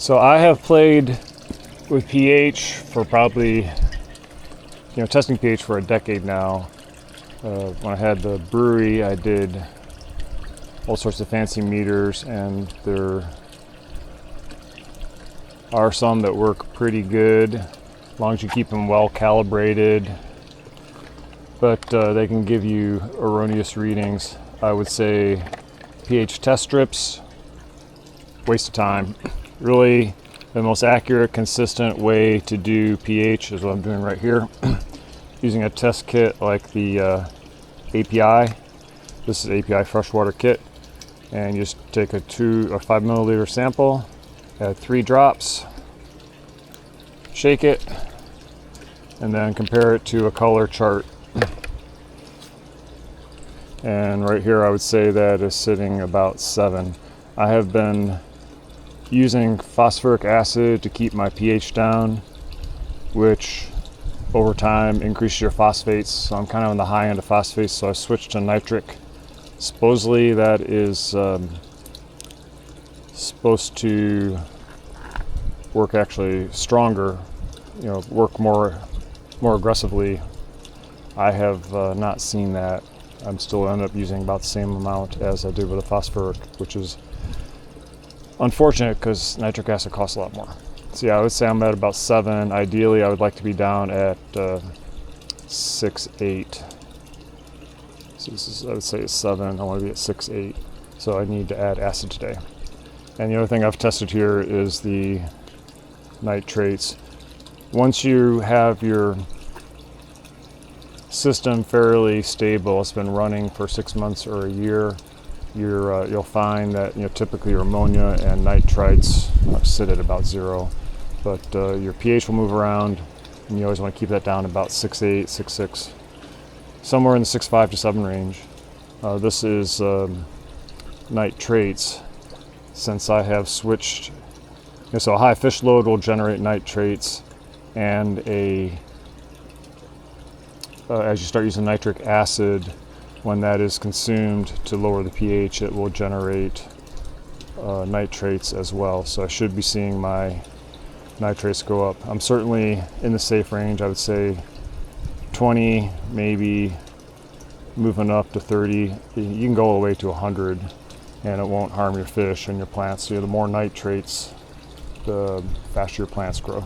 So I have played with pH for probably, testing pH for a decade now. When I had the brewery, I did all sorts of fancy meters, and there are some that work pretty good as long as you keep them well calibrated, but they can give you erroneous readings. I would say pH test strips, waste of time. Really, the most accurate, consistent way to do pH is what I'm doing right here, using a test kit like the API. This is API freshwater kit, and you just take a 5 milliliter sample, add 3 drops, shake it, and then compare it to a color chart. And right here I would say that is sitting about 7. I have been using phosphoric acid to keep my pH down, which over time increases your phosphates. So I'm kind of on the high end of phosphates, so I switched to nitric. Supposedly that is supposed to work actually stronger, work more aggressively. I have not seen that. I'm still end up using about the same amount as I did with a phosphoric, which is unfortunate because nitric acid costs a lot more. So yeah, I would say I'm at about 7. Ideally, I would like to be down at 6, 8. So this is, I would say, 7. I want to be at 6, 8. So I need to add acid today. And the other thing I've tested here is the nitrates. Once you have your system fairly stable, it's been running for 6 months or a year, you'll find that typically your ammonia and nitrites sit at about 0, but your pH will move around, and you always want to keep that down about 6.8, 6.6, somewhere in the 6.5 to 7 range. This is nitrates. Since I have switched, so a high fish load will generate nitrates, and as you start using nitric acid, when that is consumed to lower the pH, it will generate nitrates as well. So I should be seeing my nitrates go up. I'm certainly in the safe range. I would say 20, maybe moving up to 30. You can go all the way to 100, and it won't harm your fish and your plants. So the more nitrates, the faster your plants grow.